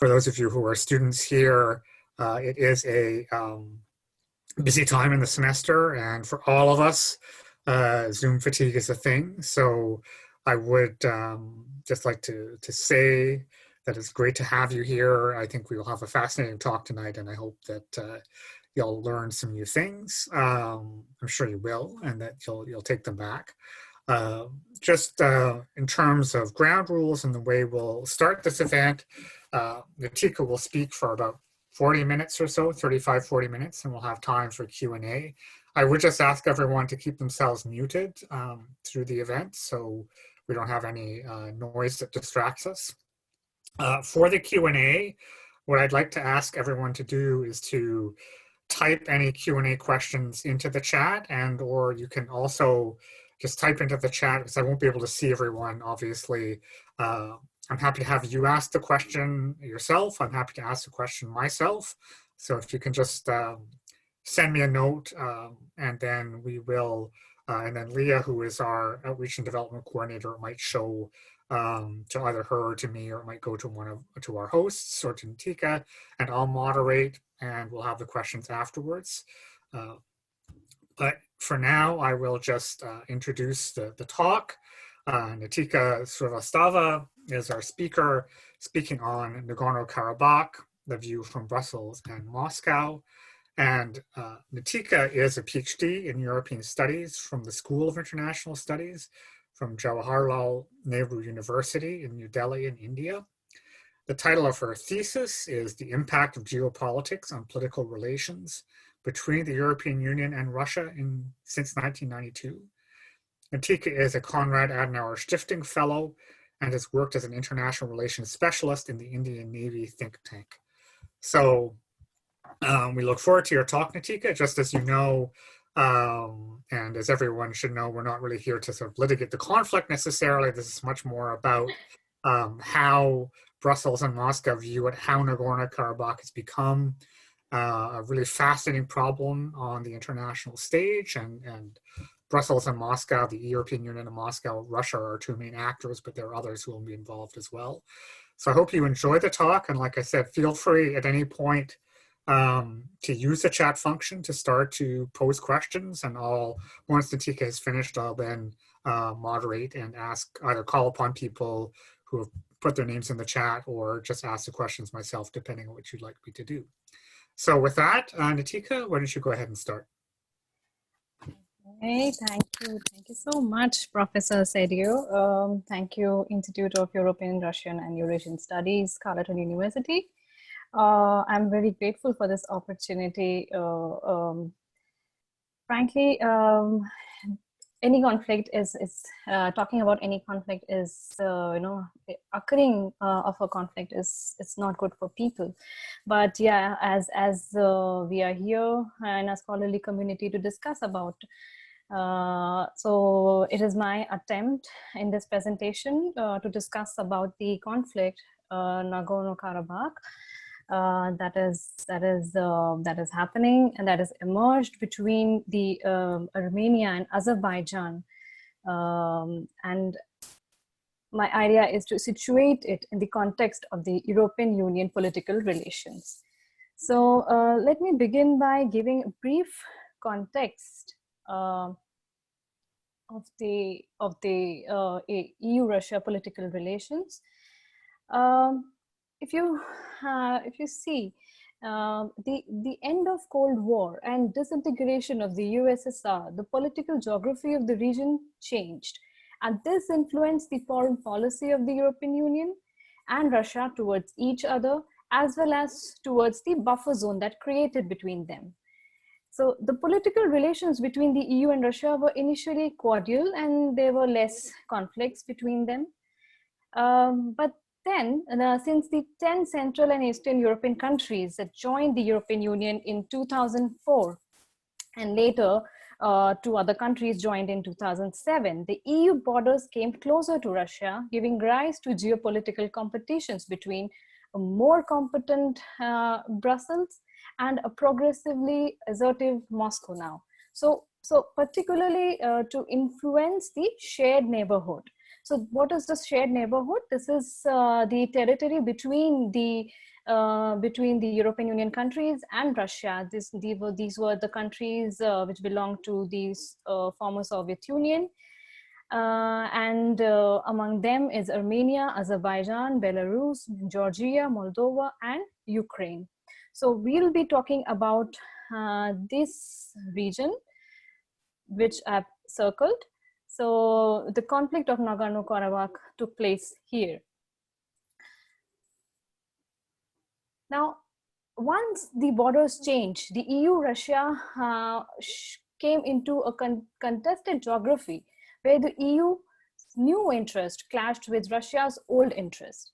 For those of you who are students here, it is a busy time in the semester, and for all of us, Zoom fatigue is a thing. So I would just like to say that it's great to have you here. I think we will have a fascinating talk tonight, and I hope that you'll learn some new things. I'm sure you will, and that you'll take them back. Just in terms of ground rules and the way we'll start this event, Nitika will speak for about 40 minutes or so, 35, 40 minutes, and we'll have time for Q&A. I would just ask everyone to keep themselves muted through the event so we don't have any noise that distracts us. For the Q&A, what I'd like to ask everyone to do is to type any Q&A questions into the chat, and or you can also just type into the chat because I won't be able to see everyone, obviously. I'm happy to have you ask the question yourself. I'm happy to ask the question myself. So if you can just send me a note and then we will, and then Leah, who is our Outreach and Development Coordinator, might show to either her or to me, or it might go to to our hosts or to Nitika, and I'll moderate and we'll have the questions afterwards. But for now, I will just introduce the talk. Nitika Srivastava is our speaker, speaking on Nagorno Karabakh, the view from Brussels and Moscow. And Nitika is a PhD in European Studies from the School of International Studies from Jawaharlal Nehru University in New Delhi in India. The title of her thesis is The Impact of Geopolitics on Political Relations between the European Union and Russia since 1992. Nitika is a Konrad Adenauer Stiftung Fellow and has worked as an international relations specialist in the Indian Navy think tank. So we look forward to your talk, Nitika. Just as you know, and as everyone should know, we're not really here to sort of litigate the conflict necessarily. This is much more about how Brussels and Moscow view it, how Nagorno-Karabakh has become a really fascinating problem on the international stage, and Brussels and Moscow, the European Union and Moscow, Russia are our two main actors, but there are others who will be involved as well. So I hope you enjoy the talk, and like I said, feel free at any point to use the chat function to start to pose questions, and once Nitika has finished, I'll then moderate and either call upon people who have put their names in the chat or just ask the questions myself, depending on what you'd like me to do. So with that, Nitika, why don't you go ahead and start? Hey, thank you. Thank you so much, Professor Sedio. Thank you, Institute of European, Russian and Eurasian Studies, Carleton University. I'm very grateful for this opportunity. Frankly, any conflict is talking about any conflict is, occurring of a conflict it's not good for people. But yeah, as we are here in a scholarly community to discuss about, so it is my attempt in this presentation to discuss about the conflict, Nagorno Karabakh, that is happening and that has emerged between the Armenia and Azerbaijan, and my idea is to situate it in the context of the European Union political relations. So let me begin by giving a brief context of the EU-Russia political relations. If you see the end of Cold War and disintegration of the USSR, the political geography of the region changed, and this influenced the foreign policy of the European Union and Russia towards each other, as well as towards the buffer zone that created between them. So the political relations between the EU and Russia were initially cordial and there were less conflicts between them. But then, since the 10 Central and Eastern European countries that joined the European Union in 2004, and later 2 other countries joined in 2007, the EU borders came closer to Russia, giving rise to geopolitical competitions between a more competent Brussels and a progressively assertive Moscow now. So particularly to influence the shared neighborhood. So what is the shared neighborhood? This is the territory between the European Union countries and Russia. These were the countries which belonged to the former Soviet Union. And among them is Armenia, Azerbaijan, Belarus, Georgia, Moldova, and Ukraine. So we'll be talking about this region, which I've circled. So the conflict of Nagorno Karabakh took place here. Now, once the borders changed, the EU-Russia came into a contested geography where the EU's new interest clashed with Russia's old interest.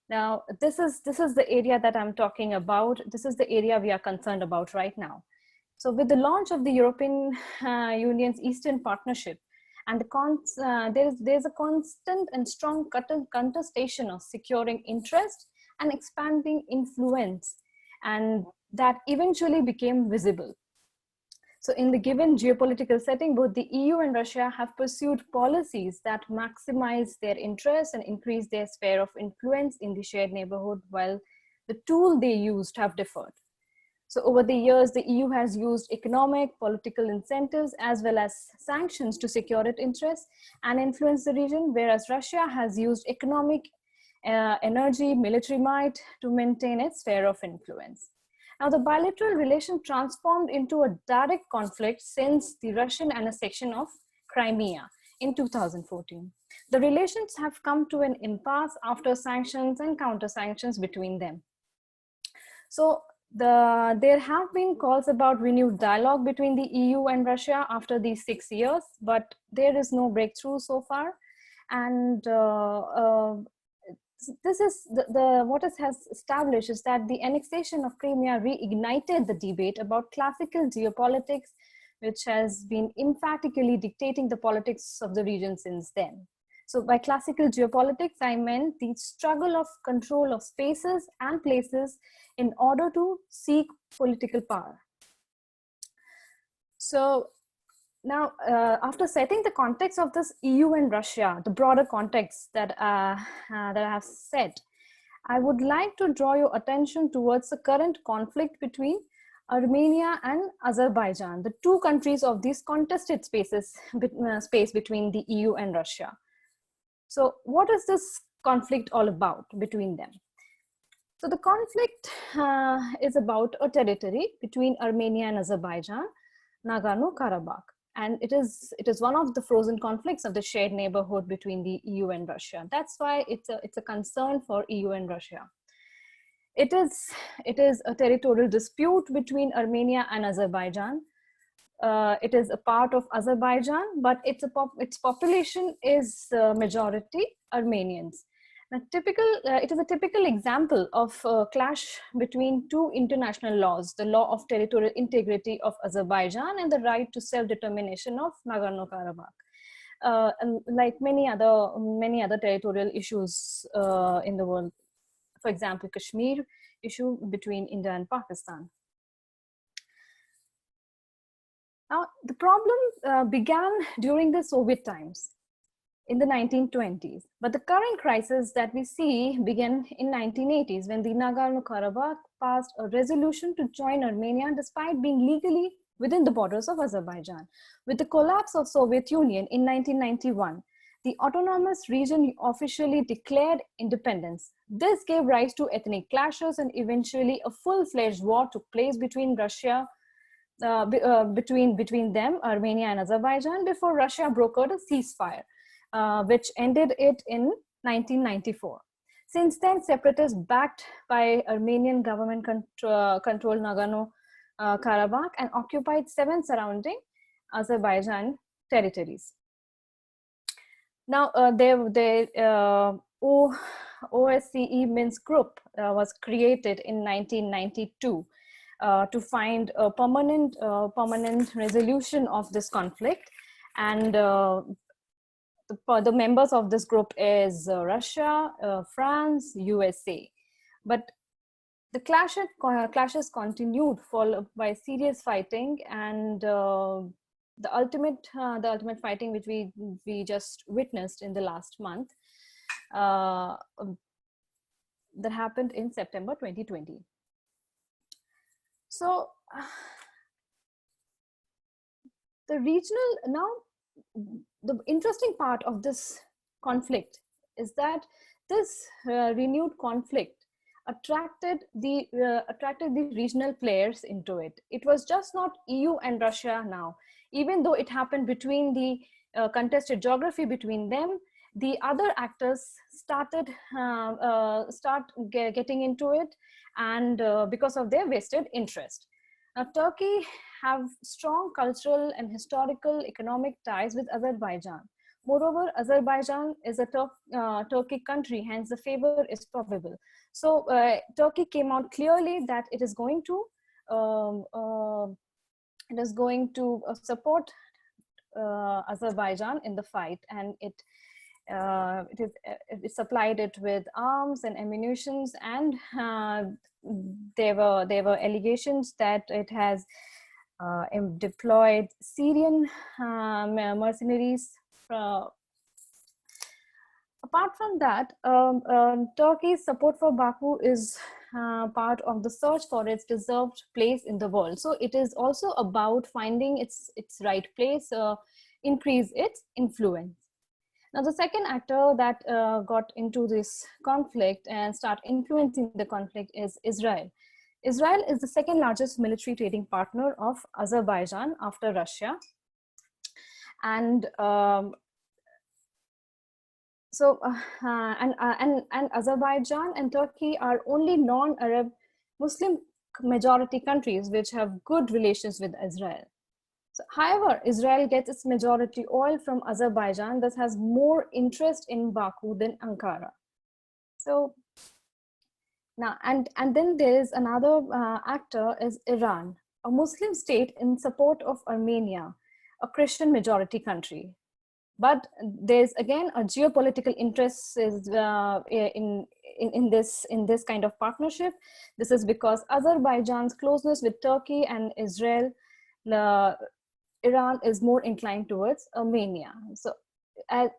Now, this is the area that I'm talking about. This is the area we are concerned about right now. So with the launch of the European Union's Eastern Partnership, and there's a constant and strong contestation of securing interest and expanding influence, and that eventually became visible. So in the given geopolitical setting, both the EU and Russia have pursued policies that maximize their interests and increase their sphere of influence in the shared neighborhood, while the tool they used have differed. So over the years, the EU has used economic, political incentives, as well as sanctions to secure its interests and influence the region, whereas Russia has used economic, energy, military might to maintain its sphere of influence. Now, the bilateral relation transformed into a direct conflict since the Russian annexation of Crimea in 2014. The relations have come to an impasse after sanctions and counter-sanctions between them. So there have been calls about renewed dialogue between the EU and Russia after these 6 years, but there is no breakthrough so far. And this is what it has established is that the annexation of Crimea reignited the debate about classical geopolitics, which has been emphatically dictating the politics of the region since then. So by classical geopolitics, I meant the struggle of control of spaces and places in order to seek political power. So now, after setting the context of this EU and Russia, the broader context that I have set, I would like to draw your attention towards the current conflict between Armenia and Azerbaijan, the two countries of these contested space between the EU and Russia. So what is this conflict all about between them? So the conflict is about a territory between Armenia and Azerbaijan, Nagorno Karabakh. And it is one of the frozen conflicts of the shared neighborhood between the EU and Russia. That's why it's a concern for EU and Russia. It is a territorial dispute between Armenia and Azerbaijan. It is a part of Azerbaijan, but its population is majority Armenians. Now, it is a typical example of a clash between two international laws, the law of territorial integrity of Azerbaijan and the right to self-determination of Nagorno-Karabakh. And like many other territorial issues in the world, for example, Kashmir issue between India and Pakistan. Now, the problem began during the Soviet times, in the 1920s. But the current crisis that we see began in 1980s when the Nagorno-Karabakh passed a resolution to join Armenia despite being legally within the borders of Azerbaijan. With the collapse of Soviet Union in 1991, the autonomous region officially declared independence. This gave rise to ethnic clashes, and eventually a full-fledged war took place between between them, Armenia and Azerbaijan, before Russia brokered a ceasefire, which ended it in 1994. Since then, separatists backed by Armenian government controlled Nagorno-Karabakh and occupied 7 surrounding Azerbaijan territories. Now, OSCE Minsk Group was created in 1992 to find a permanent resolution of this conflict, and the members of this group is Russia, France, USA. But the clashes continued, followed by serious fighting, and the ultimate fighting which we just witnessed in the last month, that happened in September 2020. So the regional, now the interesting part of this conflict is that this renewed conflict attracted the regional players into it. It was just not EU and Russia now, even though it happened between the contested geography between them. The other actors started getting into it, and because of their vested interest. Now, Turkey have strong cultural and historical economic ties with Azerbaijan. Moreover, Azerbaijan is a Turkic country, hence the favor is probable. So Turkey came out clearly that it is going to support Azerbaijan in the fight, and it supplied it with arms and ammunitions, and there were allegations that it has deployed Syrian mercenaries. Apart from that, Turkey's support for Baku is part of the search for its deserved place in the world. So it is also about finding its right place, increase its influence. Now, the second actor that got into this conflict and start influencing the conflict is Israel. Israel is the second largest military trading partner of Azerbaijan after Russia. And and Azerbaijan and Turkey are only non-Arab Muslim majority countries which have good relations with Israel. So, however, Israel gets its majority oil from Azerbaijan, thus has more interest in Baku than Ankara. So now, and then there is another actor is Iran, a Muslim state in support of Armenia, a Christian majority country. But there's again a geopolitical interest is in this kind of partnership. This is because Azerbaijan's closeness with Turkey and Israel, Iran is more inclined towards Armenia. So it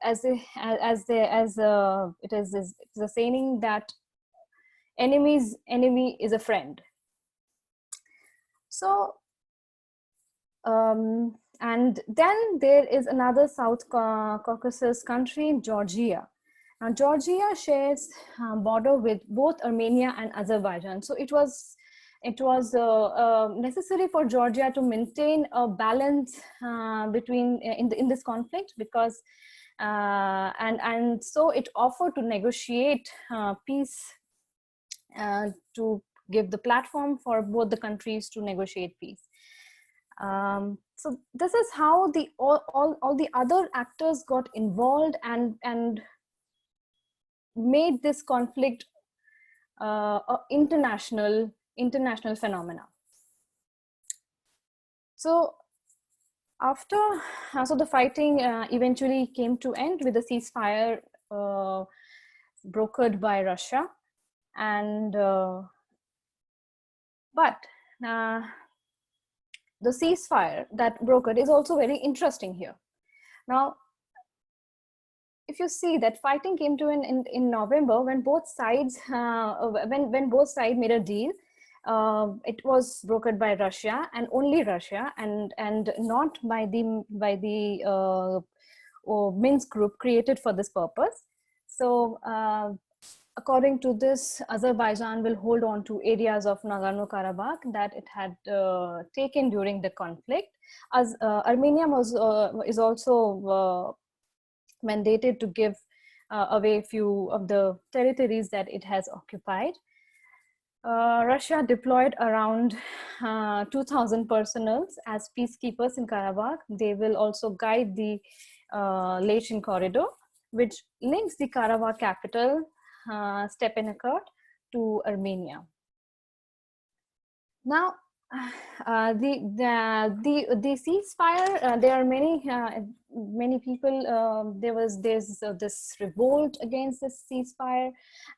is the saying that enemy's enemy is a friend. So and then there is another South Caucasus country, Georgia. Now, Georgia shares border with both Armenia and Azerbaijan. So it was necessary for Georgia to maintain a balance between in this conflict, because and so it offered to negotiate peace, to give the platform for both the countries to negotiate peace. So this is how all the other actors got involved and made this conflict a international phenomena. So after so the fighting eventually came to end with a ceasefire brokered by Russia, and but the ceasefire that brokered is also very interesting here. Now, if you see that fighting came to an end in November, when both sides when both sides made a deal, it was brokered by Russia and only Russia, and not by the Minsk group created for this purpose. So according to this, Azerbaijan will hold on to areas of Nagorno Karabakh that it had taken during the conflict. As Armenia is also mandated to give away a few of the territories that it has occupied. Russia deployed around 2,000 personnel as peacekeepers in Karabakh. They will also guide the Lachin corridor, which links the Karabakh capital Stepanakert to Armenia. Now, the ceasefire. There are many people. There's this revolt against this ceasefire,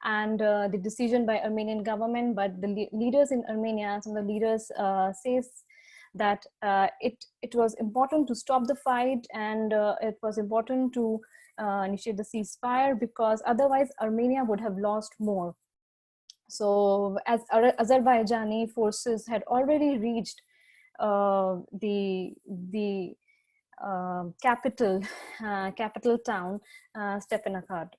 and the decision by Armenian government. But the leaders in Armenia, some of the leaders says that it was important to stop the fight, and it was important to initiate the ceasefire, because otherwise Armenia would have lost more. So as Azerbaijani forces had already reached the capital town, Stepanakert.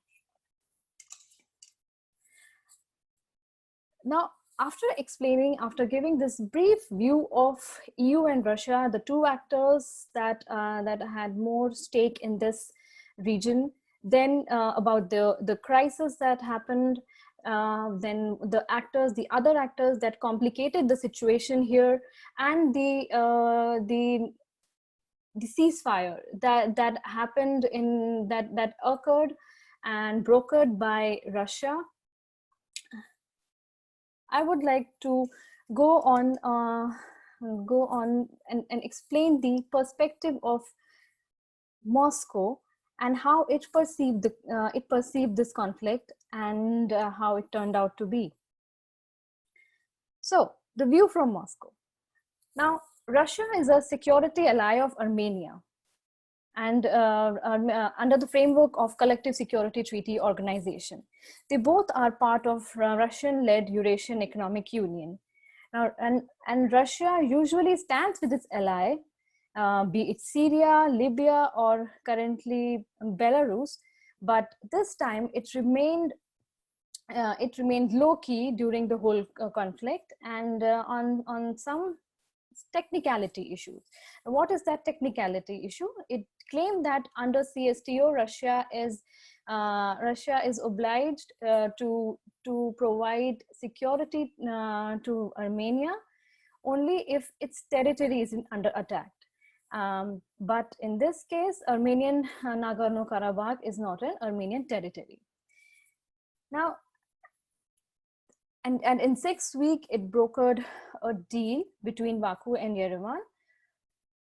Now, after giving this brief view of EU and Russia, the two actors that had more stake in this region, then about the crisis that happened, then the other actors that complicated the situation here, and the ceasefire that happened that occurred and brokered by Russia. I would like to go on and explain the perspective of Moscow and how it perceived this conflict, and how it turned out to be. So, the view from Moscow. Now, Russia is a security ally of Armenia, and under the framework of Collective Security Treaty Organization. They both are part of Russian-led Eurasian Economic Union. Now, and Russia usually stands with its ally, be it Syria, Libya, or currently Belarus, but this time it remained low-key during the whole conflict, and on some technicality issues. What is that technicality issue? It claimed that under CSTO, Russia is obliged to provide security to Armenia only if its territory is under attack. But in this case, Armenian Nagorno Karabakh is not an Armenian territory. Now, and in 6 weeks, it brokered a deal between Baku and Yerevan.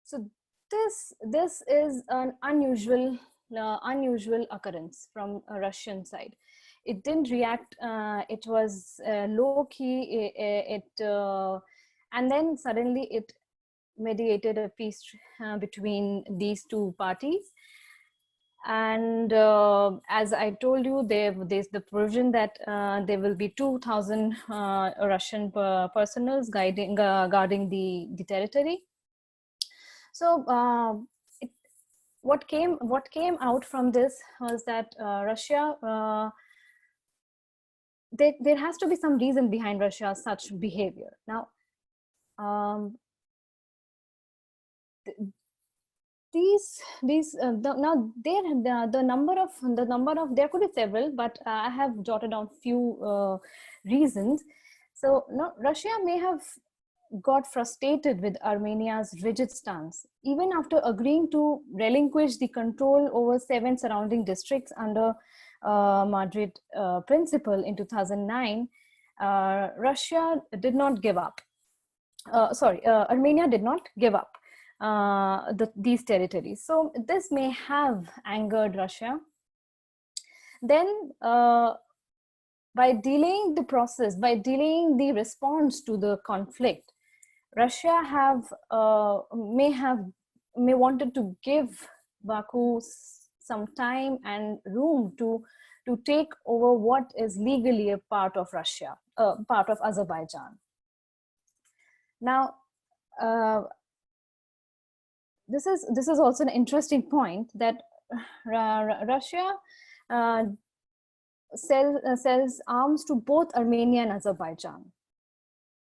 So this is an unusual occurrence from a Russian side. It didn't react. It was low key. And then suddenly it mediated a peace between these two parties. And as I told you, there's the provision that there will be 2,000 Russian personnel guarding the territory. So what came out from this was that Russia, there has to be some reason behind Russia's such behavior. Now, the number of there could be several, but I have jotted down few reasons. So now Russia may have got frustrated with Armenia's rigid stance, even after agreeing to relinquish the control over 7 surrounding districts under Madrid Principle in 2009. Russia did not give up. Armenia did not give up these territories. So this may have angered Russia. Then by delaying the process, by delaying the response to the conflict, Russia may wanted to give Baku some time and room to take over what is legally a part of Russia, part of Azerbaijan. Now, this is also an interesting point, that Russia sells arms to both Armenia and Azerbaijan,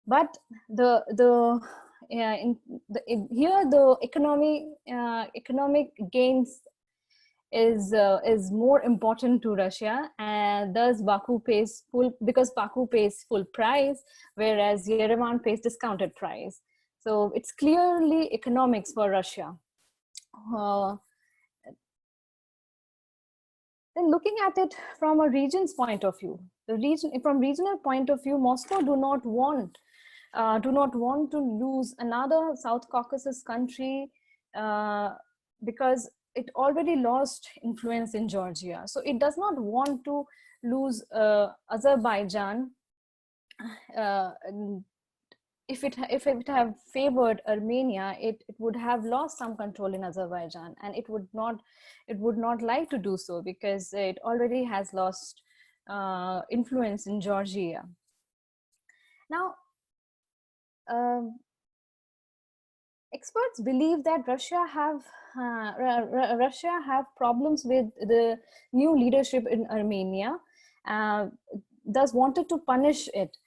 but here the economic gains is more important to Russia, and thus Baku pays full price, whereas Yerevan pays discounted price. So it's clearly economics for Russia. Then looking at it from a region's point of view, from regional point of view, Moscow do not want to lose another South Caucasus country because it already lost influence in Georgia. So it does not want to lose Azerbaijan if it have favored Armenia, it would have lost some control in Azerbaijan, and it would not like to do so because it already has lost influence in Georgia. Now, experts believe that Russia have problems with the new leadership in Armenia, thus wanted to punish it.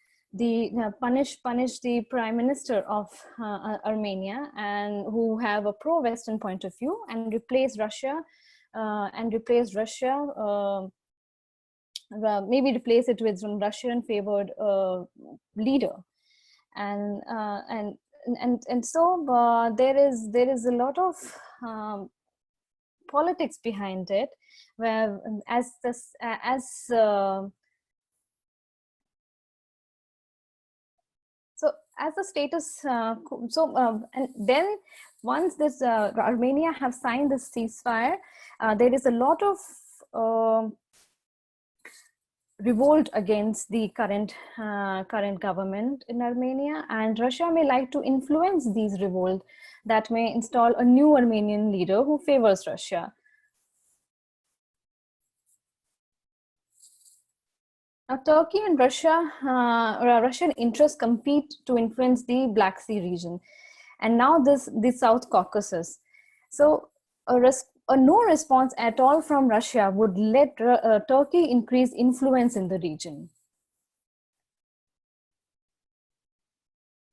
Punish the prime minister of Armenia, and who have a pro-Western point of view, and replace Russia, maybe replace it with some Russian favored leader, and so there is a lot of politics behind it, where so as the status, and then once this Armenia have signed this ceasefire, there is a lot of revolt against the current government in Armenia, and Russia may like to influence these revolt that may install a new Armenian leader who favors Russia. Now, Turkey and Russian interests compete to influence the Black Sea region, and now the South Caucasus. So a no response at all from Russia would let Turkey increase influence in the region.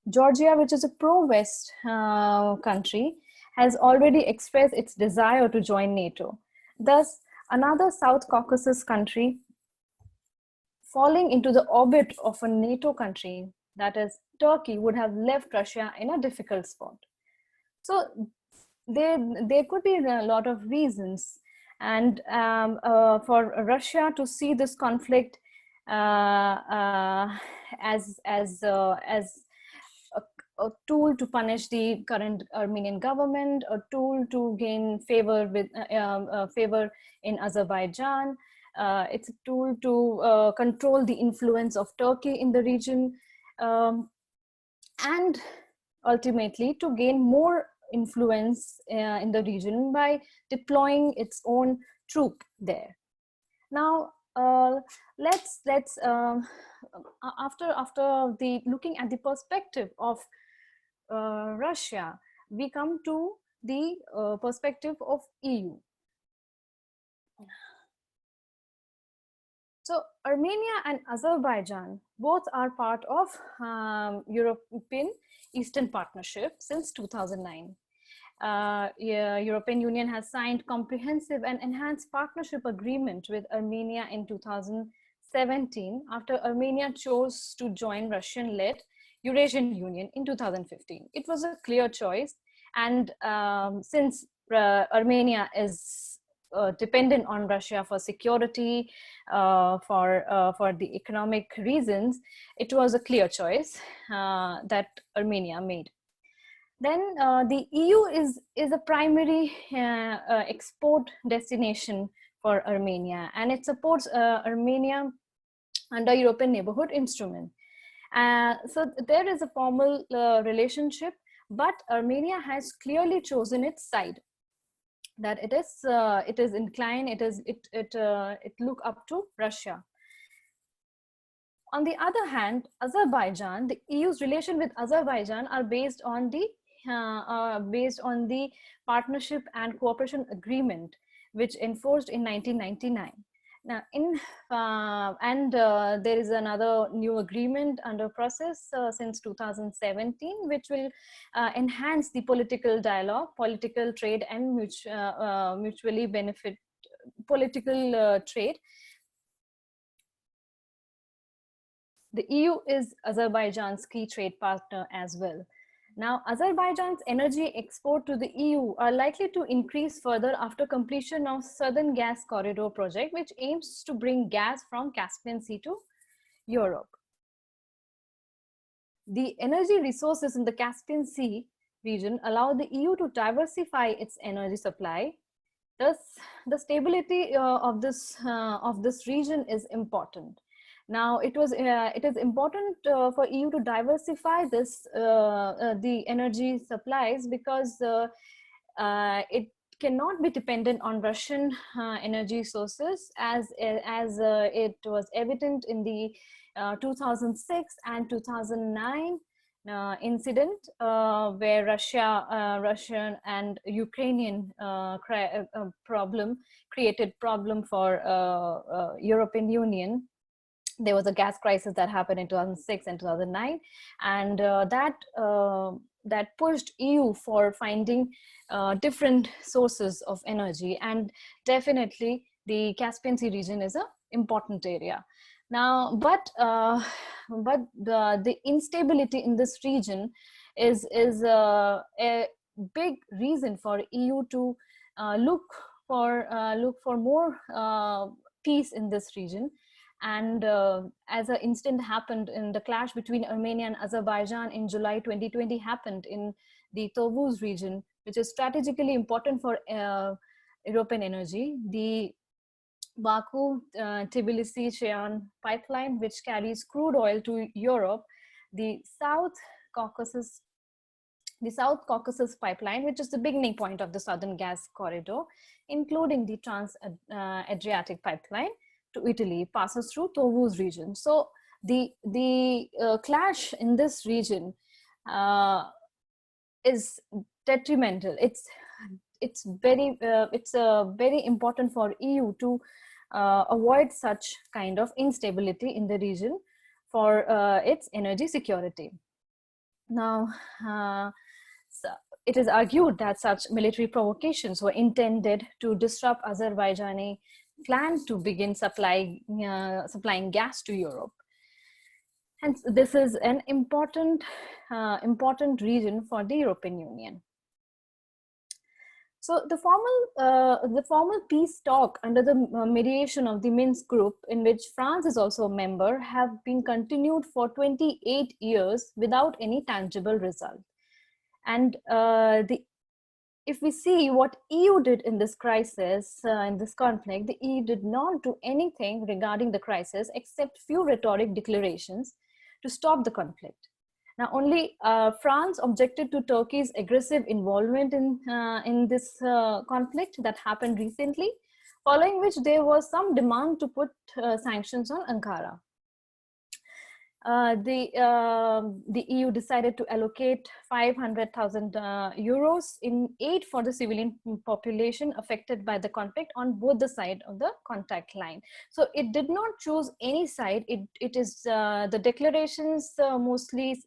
Georgia, which is a pro-West country, has already expressed its desire to join NATO. Thus, another South Caucasus country falling into the orbit of a NATO country, that is Turkey, would have left Russia in a difficult spot. So there could be a lot of reasons, and for Russia to see this conflict as a tool to punish the current Armenian government, a tool to gain favor in Azerbaijan. It's a tool to control the influence of Turkey in the region, and ultimately to gain more influence in the region by deploying its own troop there. Now, let's after the looking at the perspective of Russia, we come to the perspective of EU. So Armenia and Azerbaijan both are part of European Eastern Partnership since 2009. European Union has signed comprehensive and enhanced partnership agreement with Armenia in 2017 after Armenia chose to join Russian-led Eurasian Union in 2015. It was a clear choice, and since Armenia is dependent on Russia for security, for the economic reasons, it was a clear choice that Armenia made. Then the EU is a primary export destination for Armenia, and it supports Armenia under European Neighborhood Instrument. So there is a formal relationship, but Armenia has clearly chosen its side, that it is inclined, it look up to Russia. On the other hand, Azerbaijan, the EU's relation with Azerbaijan are based on the Partnership and Cooperation Agreement, which enforced in 1999. Now, there is another new agreement under process since 2017, which will enhance the political dialogue, political trade, and mutually benefit political trade. The EU is Azerbaijan's key trade partner as well. Now, Azerbaijan's energy export to the EU are likely to increase further after completion of Southern Gas Corridor project, which aims to bring gas from Caspian Sea to Europe. The energy resources in the Caspian Sea region allow the EU to diversify its energy supply. Thus, the stability of this region is important. Now, it is important for EU to diversify the energy supplies, because it cannot be dependent on Russian energy sources, as it was evident in the 2006 and 2009 incident, where Russian and Ukrainian problem created problem for European Union. There was a gas crisis that happened in 2006 and 2009, and that pushed EU for finding different sources of energy, and definitely the Caspian Sea region is an important area. Now, but the instability in this region is a big reason for EU to look for more peace in this region. And as an incident happened in the clash between Armenia and Azerbaijan in July 2020 happened in the Tovuz region, which is strategically important for European energy. The Baku-Tbilisi-Ceyhan pipeline, which carries crude oil to Europe, the South Caucasus pipeline, which is the beginning point of the Southern Gas Corridor, including the Trans-Adriatic pipeline to Italy, passes through Tovuz region. So the clash in this region is detrimental. It's very important for EU to avoid such kind of instability in the region for its energy security. Now, so it is argued that such military provocations were intended to disrupt Azerbaijani plan to begin supplying gas to Europe. Hence, this is an important region for the European Union. So the formal peace talk under the mediation of the Minsk Group, in which France is also a member, have been continued for 28 years without any tangible result. And if we see what EU did in this crisis, in this conflict, the EU did not do anything regarding the crisis except few rhetoric declarations to stop the conflict. Now, only France objected to Turkey's aggressive involvement in this conflict that happened recently, following which there was some demand to put sanctions on Ankara. The EU decided to allocate 500,000 euros in aid for the civilian population affected by the conflict on both the sides of the contact line. So it did not choose any side. It is the declarations mostly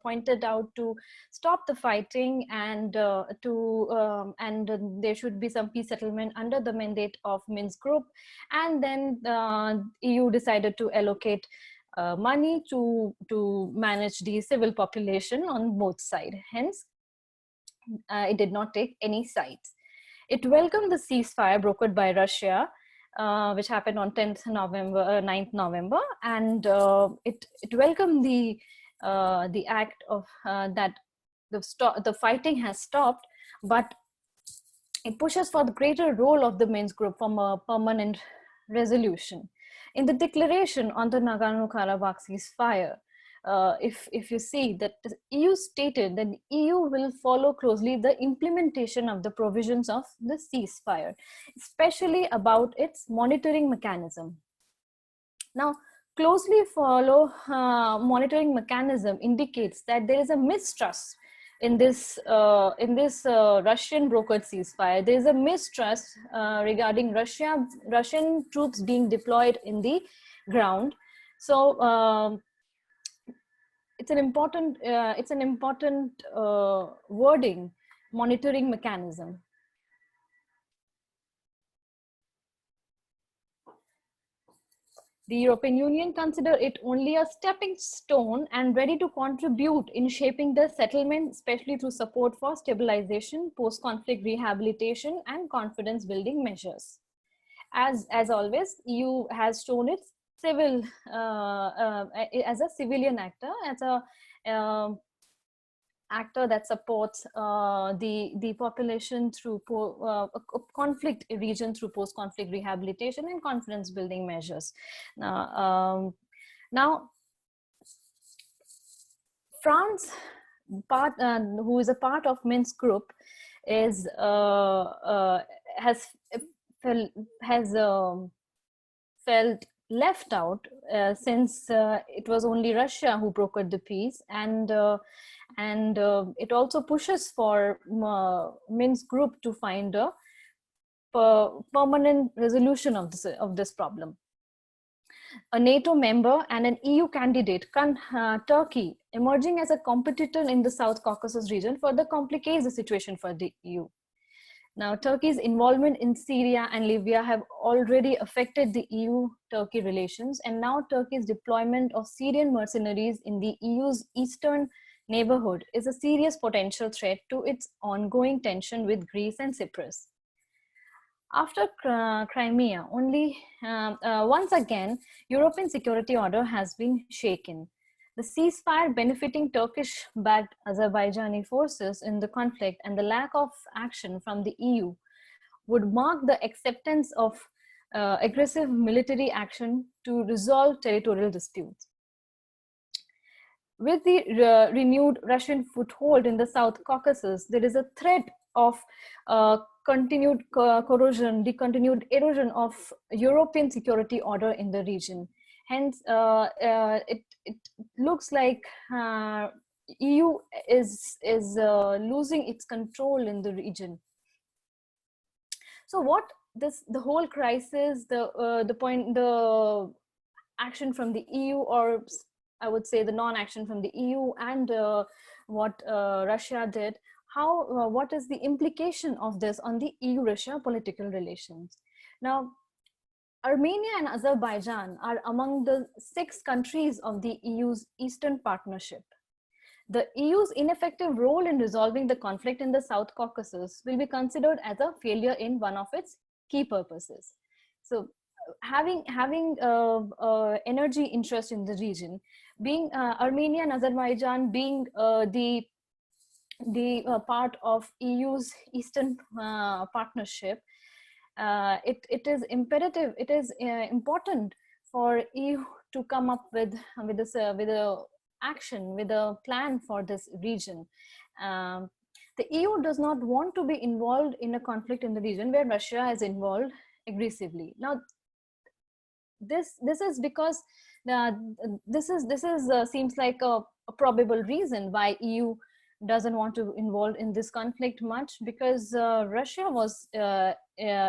pointed out to stop the fighting, and there should be some peace settlement under the mandate of Minsk Group. And then EU decided to allocate money to manage the civil population on both sides. Hence, it did not take any sides. It welcomed the ceasefire brokered by Russia, which happened on 9th November, and it welcomed the act of that the fighting has stopped, but it pushes for the greater role of the Minsk Group from a permanent resolution. In the declaration on the Nagorno Karabakh ceasefire, if you see that the EU stated that the EU will follow closely the implementation of the provisions of the ceasefire, especially about its monitoring mechanism. Now, closely follow monitoring mechanism indicates that there is a mistrust in this Russian brokered ceasefire. There is a mistrust regarding Russian troops being deployed in the ground. So it's an important wording, monitoring mechanism. The European Union consider it only a stepping stone and ready to contribute in shaping the settlement, especially through support for stabilization, post-conflict rehabilitation, and confidence building measures. As always, EU has shown its civil as a civilian actor, as a actor that supports the population through conflict region through post-conflict rehabilitation and confidence building measures. Now, Now, France, who is a part of Minsk group, is has felt left out since it was only Russia who brokered the peace, and it also pushes for Minsk group to find a permanent resolution of this problem. A NATO member and an EU candidate, Turkey, emerging as a competitor in the South Caucasus region, further complicates the situation for the EU. Now, Turkey's involvement in Syria and Libya have already affected the EU-Turkey relations, and now Turkey's deployment of Syrian mercenaries in the EU's eastern neighborhood is a serious potential threat to its ongoing tension with Greece and Cyprus. After Crimea, once again, European security order has been shaken. The ceasefire benefiting Turkish-backed Azerbaijani forces in the conflict and the lack of action from the EU would mark the acceptance of aggressive military action to resolve territorial disputes. With the renewed Russian foothold in the South Caucasus, there is a threat of continued the continued erosion of European security order in the region. Hence, it looks like EU is losing its control in the region. So, what the whole crisis, the action from the EU, or I would say the non-action from the EU, and what Russia did, what is the implication of this on the EU-Russia political relations? Now, Armenia and Azerbaijan are among the 6 countries of the EU's Eastern Partnership. The EU's ineffective role in resolving the conflict in the South Caucasus will be considered as a failure in one of its key purposes. So, having energy interest in the region, being Armenia and Azerbaijan being the part of EU's Eastern Partnership, it is imperative, it is important for EU to come up with a action, with a plan for this region. The EU does not want to be involved in a conflict in the region where Russia is involved aggressively. Now, this is because this seems like a probable reason why EU doesn't want to involve in this conflict much, because Russia was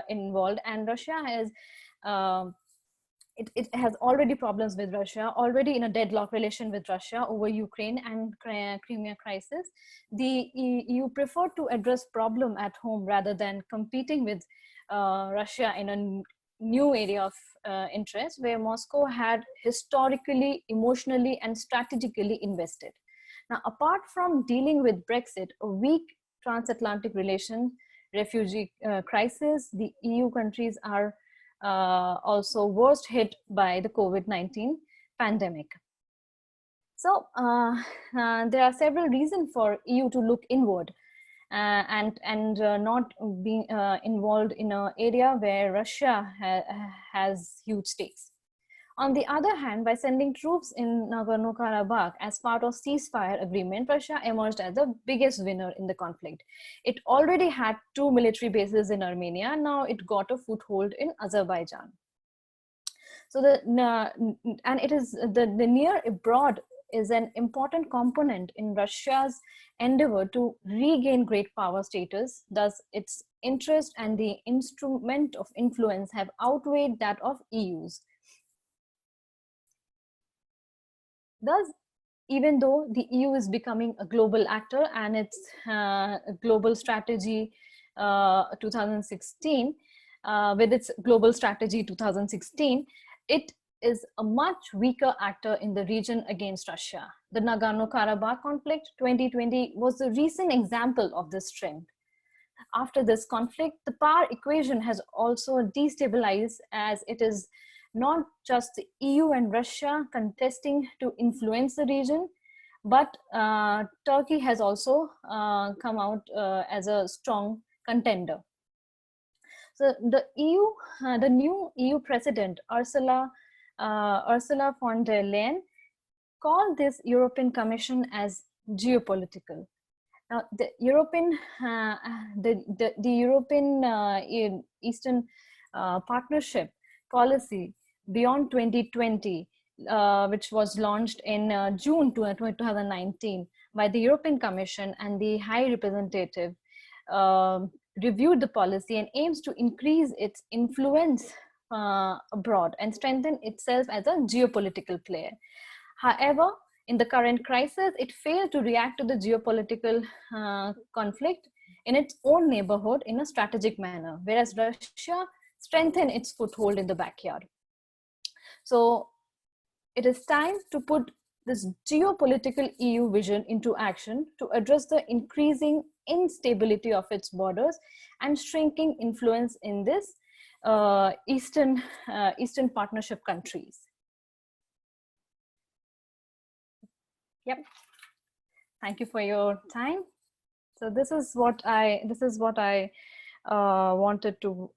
involved, and Russia has it has already problems with Russia, already in a deadlock relation with Russia over Ukraine and Crimea crisis. The EU preferred to address problem at home rather than competing with Russia in a new area of interest where Moscow had historically, emotionally, and strategically invested. Now, apart from dealing with Brexit, a weak transatlantic relation, refugee crisis, the EU countries are also worst hit by the COVID-19 pandemic. So there are several reasons for EU to look inward and not being involved in an area where Russia has huge stakes. On the other hand, by sending troops in Nagorno Karabakh as part of ceasefire agreement, Russia emerged as the biggest winner in the conflict. It already had 2 military bases in Armenia. Now it got a foothold in Azerbaijan. So and it is the near abroad is an important component in Russia's endeavor to regain great power status. Thus, its interest and the instrument of influence have outweighed that of EU's. Thus, even though the EU is becoming a global actor and its global strategy 2016, with its global strategy 2016, it is a much weaker actor in the region against Russia. The Nagorno Karabakh conflict 2020 was a recent example of this trend. After this conflict, the power equation has also destabilized, as it is not just the EU and Russia contesting to influence the region, but Turkey has also come out as a strong contender. So the new EU president, Ursula Ursula von der Leyen, called this European Commission as geopolitical. Now, the European, the European Eastern Partnership policy beyond 2020, which was launched in June 2019 by the European Commission, and the High Representative reviewed the policy and aims to increase its influence abroad and strengthen itself as a geopolitical player. However, in the current crisis, it failed to react to the geopolitical conflict in its own neighborhood in a strategic manner, whereas Russia strengthened its foothold in the backyard. So it is time to put this geopolitical EU vision into action to address the increasing instability of its borders and shrinking influence in this Eastern Partnership countries. Yep. Thank you for your time. So this is what I wanted to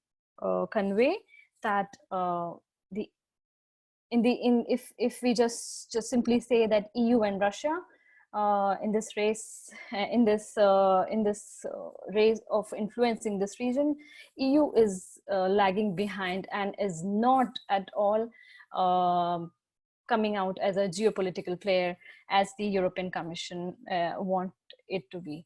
convey, that if we just simply say that EU and Russia in this race race of influencing this region, EU is lagging behind and is not at all coming out as a geopolitical player as the European Commission want it to be.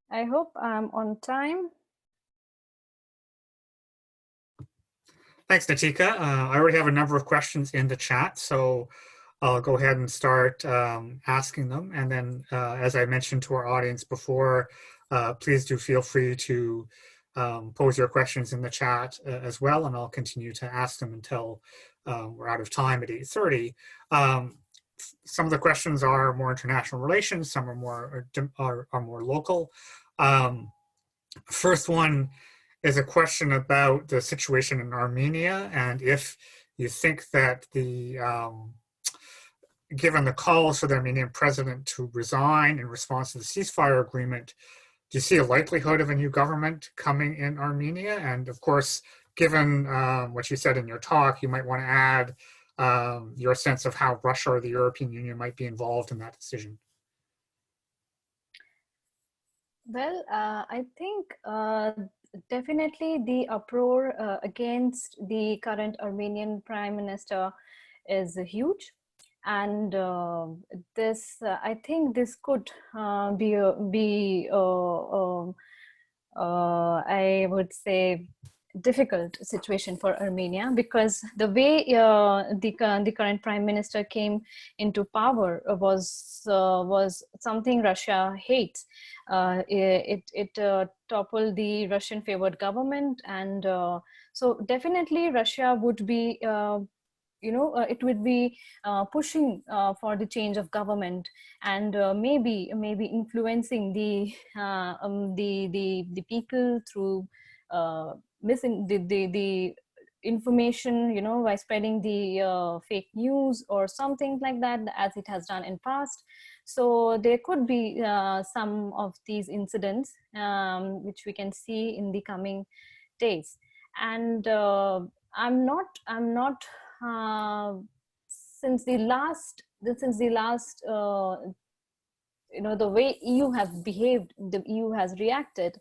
I hope I'm on time. Thanks, Nitika. I already have a number of questions in the chat, so I'll go ahead and start asking them. And then, as I mentioned to our audience before, please do feel free to pose your questions in the chat as well, and I'll continue to ask them until we're out of time at 8:30. Some of the questions are more international relations, some are more local. First one is a question about the situation in Armenia, and if you think that given the calls for the Armenian president to resign in response to the ceasefire agreement, do you see a likelihood of a new government coming in Armenia? And of course, given what you said in your talk, you might want to add your sense of how Russia or the European Union might be involved in that decision. Well, I think definitely the uproar against the current Armenian Prime Minister is huge. And I think this could be I would say, difficult situation for Armenia, because the way the current prime minister came into power was something Russia hates. It toppled the Russian favored government, and so definitely Russia would be it would be pushing for the change of government, and maybe influencing the people through missing the information, by spreading the fake news or something like that, as it has done in past. So there could be some of these incidents which we can see in the coming days. And I'm not since the last the way EU has behaved, the EU has reacted,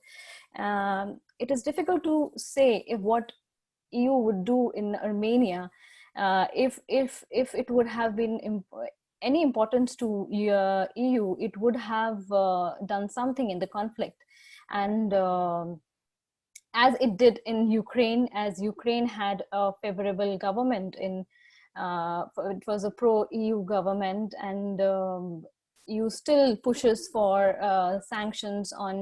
it is difficult to say if what EU would do in Armenia, if it would have been any importance to EU, it would have done something in the conflict. And as it did in Ukraine, as Ukraine had a favorable government it was a pro-EU government, and EU still pushes for sanctions on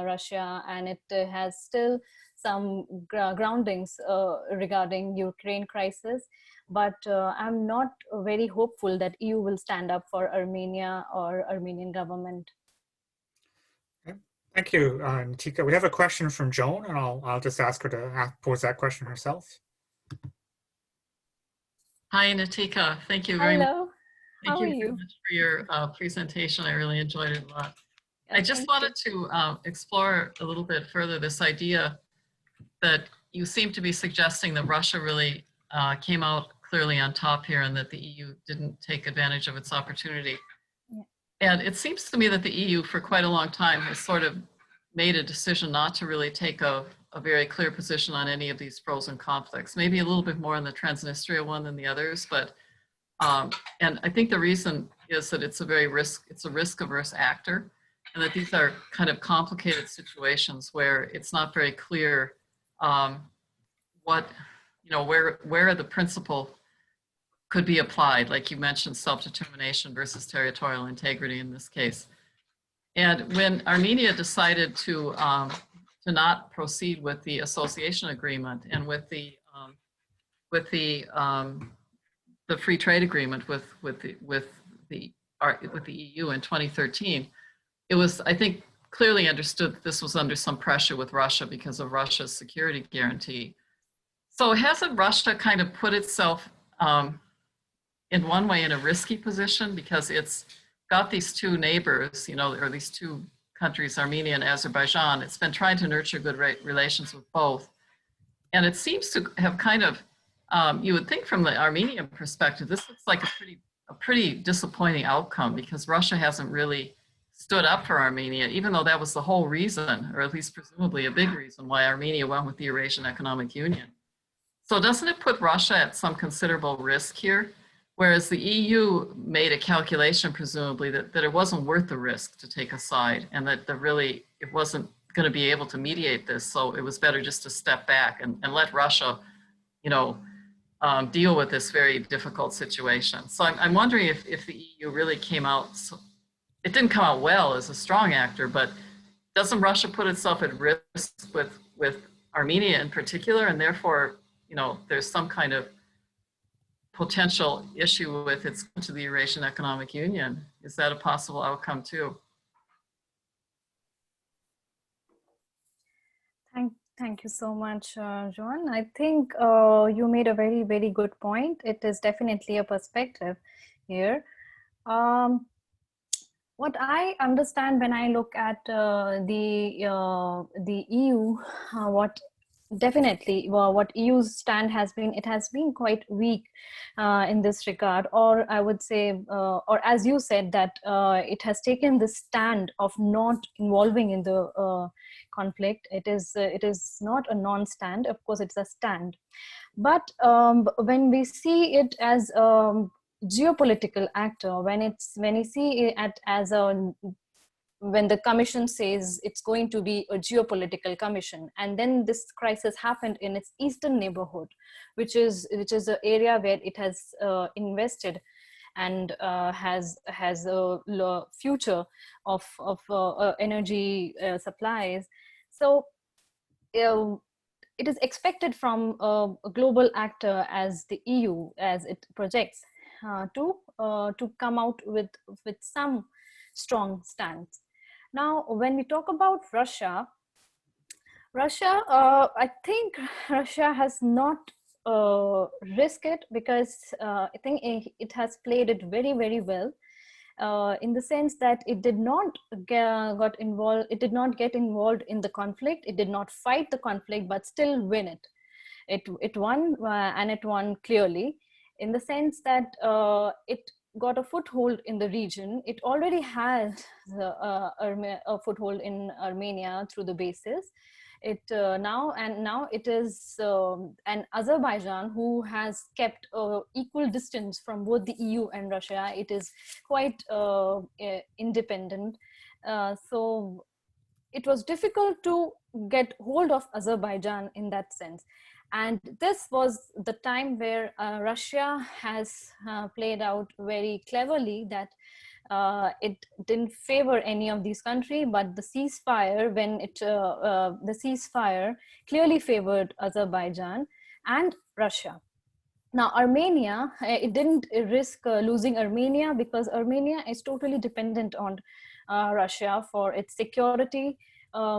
Russia, and it has still some groundings regarding Ukraine crisis. But I'm not very hopeful that EU will stand up for Armenia or Armenian government. Thank you, Nitika. We have a question from Joan, and I'll just ask her to pose that question herself. Hi, Nitika. Thank you very much. Hello. How are you? Very much for your presentation. I really enjoyed it a lot. I just Thank you. wanted to explore a little bit further this idea that you seem to be suggesting that Russia really came out clearly on top here and that the EU didn't take advantage of its opportunity. Yeah. And it seems to me that the EU for quite a long time has sort of made a decision not to really take a very clear position on any of these frozen conflicts, maybe a little bit more on the Transnistria one than the others, but and I think the reason is that it's a risk-averse actor, and that these are kind of complicated situations where it's not very clear what, where the principle could be applied. Like you mentioned, self-determination versus territorial integrity in this case. And when Armenia decided to not proceed with the association agreement and with the free trade agreement with the EU in 2013, it was, I think, clearly understood that this was under some pressure with Russia because of Russia's security guarantee. So hasn't Russia kind of put itself in one way in a risky position because it's got these two neighbors, or these two countries, Armenia and Azerbaijan. It's been trying to nurture good relations with both. And it seems to have kind of, you would think from the Armenian perspective, this looks like a pretty disappointing outcome because Russia hasn't really stood up for Armenia, even though that was the whole reason, or at least presumably a big reason why Armenia went with the Eurasian Economic Union. So doesn't it put Russia at some considerable risk here? Whereas the EU made a calculation, presumably, that it wasn't worth the risk to take a side and that it wasn't going to be able to mediate this. So it was better just to step back and let Russia, deal with this very difficult situation. So I'm wondering if the EU really came out, it didn't come out well as a strong actor, but doesn't Russia put itself at risk with Armenia in particular? And therefore, there's some kind of potential issue with its to the Eurasian Economic Union. Is that a possible outcome too? Thank you so much, John. I think you made a very, very good point. It is definitely a perspective here. What I understand when I look at the EU, what EU's stand has been, it has been quite weak in this regard, or I would say, or as you said, that it has taken the stand of not involving in the conflict. It is not a non-stand. Of course, it's a stand, but when we see it as geopolitical actor, when you see it as when the commission says it's going to be a geopolitical commission, and then this crisis happened in its eastern neighborhood, which is an area where it has invested and has a future of energy supplies. So it is expected from a global actor as the EU, as it projects, to come out with some strong stance. Now, when we talk about Russia, I think Russia has not risked it because I think it has played it very, very well, in the sense that it did not get involved in the conflict. It did not fight the conflict, but still win it. It won, and it won clearly, in the sense that it got a foothold in the region. It already has a foothold in Armenia through the bases. Now it is an Azerbaijan who has kept equal distance from both the EU and Russia. It is quite independent. So it was difficult to get hold of Azerbaijan in that sense. And this was the time where Russia has played out very cleverly that it didn't favor any of these countries, but the ceasefire, the ceasefire clearly favored Azerbaijan and Russia. Now, Armenia, it didn't risk losing Armenia because Armenia is totally dependent on Russia for its security,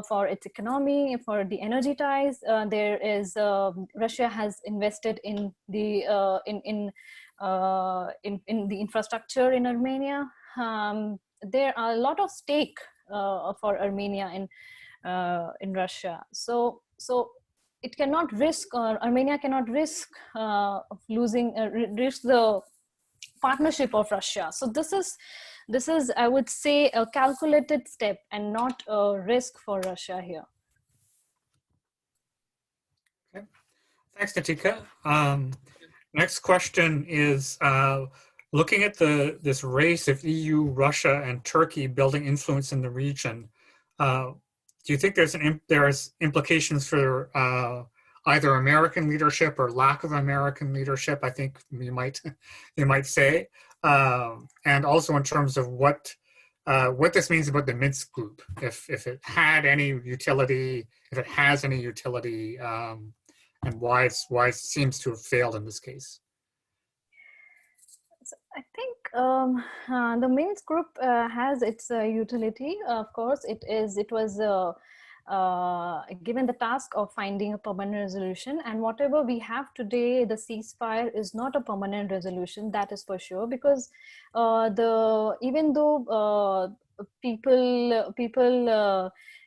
for its economy, for the energy ties. Russia has invested in the in the infrastructure in Armenia. There are a lot of stake for Armenia in Russia. So it cannot risk, or Armenia cannot risk of losing, risk the partnership of Russia. So this is, I would say, a calculated step and not a risk for Russia here. Okay. Thanks, Nitika. Next question is, looking at this race of EU, Russia, and Turkey building influence in the region, do you think there's implications for either American leadership or lack of American leadership? I think you might say, and also in terms of what this means about the Minsk group, if it had any utility, if it has any utility, and why it seems to have failed in this case. So I think the Minsk group has its utility. Of course, it was given the task of finding a permanent resolution, and whatever we have today, the ceasefire is not a permanent resolution. That is for sure, because even though people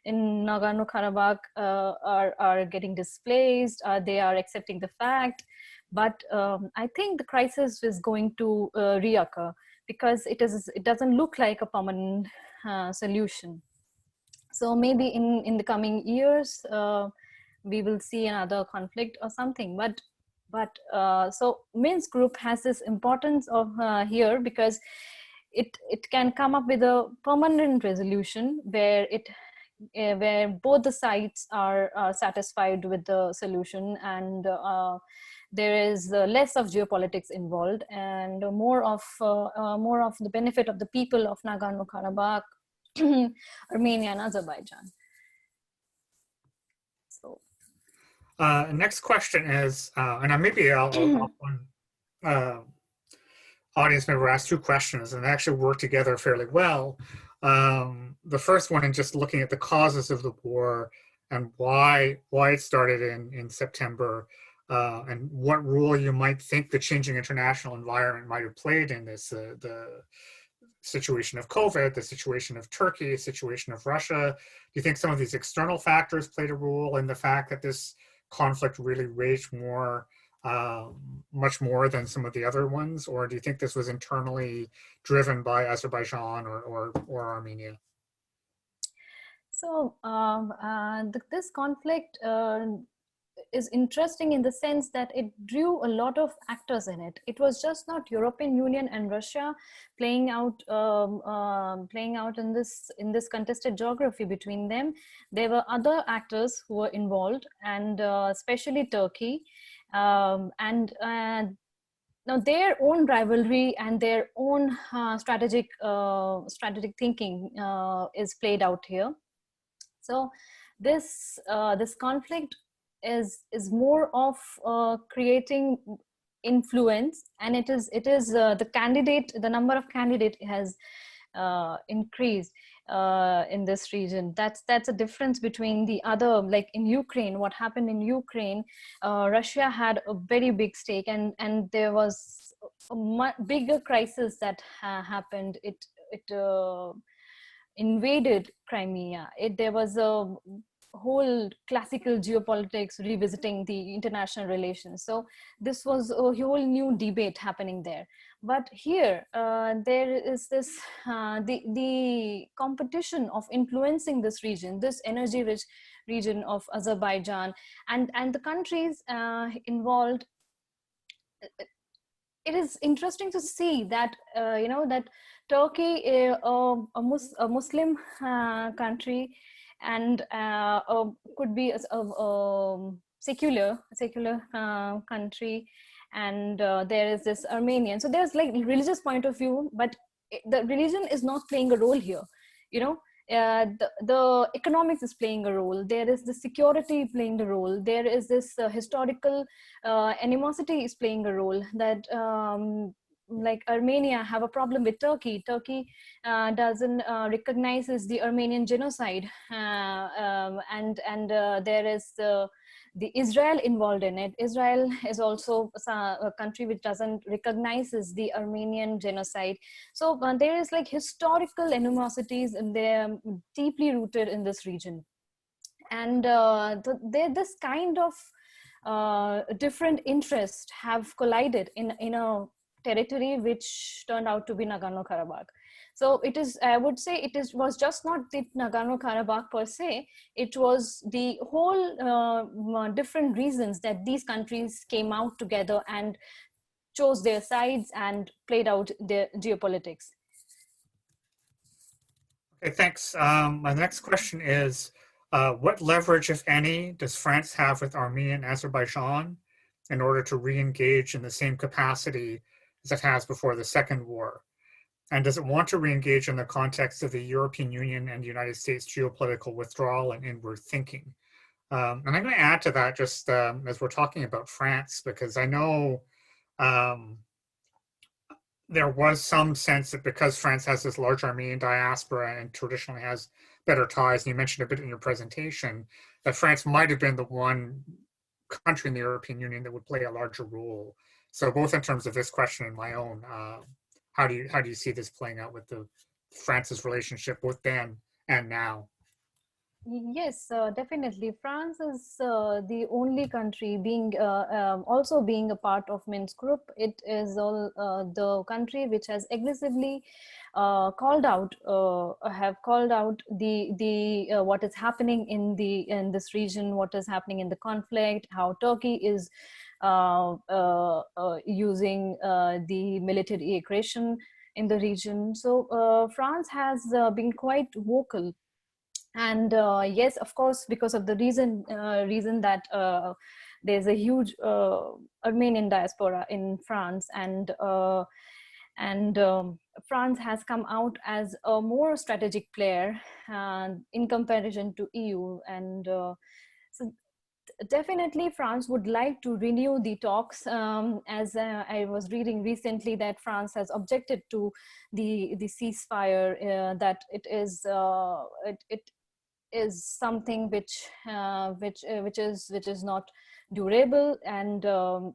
in Nagorno Karabakh are getting displaced, they are accepting the fact. But I think the crisis is going to reoccur, because it doesn't look like a permanent solution. So maybe in the coming years we will see another conflict or something. But so Minsk group has this importance of here, because it can come up with a permanent resolution where both the sides are satisfied with the solution, and there is less of geopolitics involved, and more of the benefit of the people of Nagorno Karabakh, Armenia, and Azerbaijan. So, next question is, and maybe I'll audience member ask two questions, and they actually work together fairly well. The first one, in just looking at the causes of the war and why it started in September, and what role you might think the changing international environment might have played in this, the situation of COVID, the situation of Turkey, the situation of Russia. Do you think some of these external factors played a role in the fact that this conflict really raged much more than some of the other ones? Or do you think this was internally driven by Azerbaijan or Armenia? So this conflict is interesting in the sense that it drew a lot of actors in it. It was just not European Union and Russia playing out in this contested geography between them. There were other actors who were involved, and especially Turkey, and now their own rivalry and their own strategic thinking is played out here. So this conflict is more of creating influence, and it is the number of candidate has increased in this region. That's a difference between the other, like in Ukraine. What happened in Ukraine, Russia had a very big stake, and there was a much bigger crisis that happened. It invaded Crimea. There was a whole classical geopolitics revisiting the international relations. So this was a whole new debate happening there. But here there is this the competition of influencing this region, this energy-rich region of Azerbaijan, and the countries involved. It is interesting to see that that Turkey, a Muslim country, and could be a secular country, and there is this Armenian. So there's like religious point of view, but the religion is not playing a role here. The economics is playing a role. There is the security playing the role. There is this historical animosity is playing a role, that like Armenia have a problem with Turkey. Turkey doesn't recognizes the Armenian genocide, and there is the Israel involved in it. Israel is also a country which doesn't recognizes the Armenian genocide. So there is like historical animosities and they're deeply rooted in this region. And this kind of different interests have collided in a territory which turned out to be Nagorno Karabakh. So it is, I would say, was just not the Nagorno Karabakh per se. It was the whole different reasons that these countries came out together and chose their sides and played out their geopolitics. Okay, thanks. My next question is, what leverage, if any, does France have with Armenia and Azerbaijan in order to re-engage in the same capacity as it has before the Second War? And does it want to re-engage in the context of the European Union and the United States geopolitical withdrawal and inward thinking? And I'm going to add to that just as we're talking about France, because I know there was some sense that because France has this large Armenian diaspora and traditionally has better ties, and you mentioned a bit in your presentation, that France might have been the one country in the European Union that would play a larger role. So both in terms of this question and my own, how do you see this playing out with France's relationship both then and now? Yes, definitely. France is the only country also being a part of Minsk group. It is the country which has aggressively called out the what is happening in this region, what is happening in the conflict, how Turkey is using the military aggression in the region. So France has been quite vocal. And yes, of course, because of the reason that there's a huge Armenian diaspora in France, and France has come out as a more strategic player in comparison to EU. And so definitely France would like to renew the talks, as I was reading recently that France has objected to the ceasefire, that it is something which is not durable, and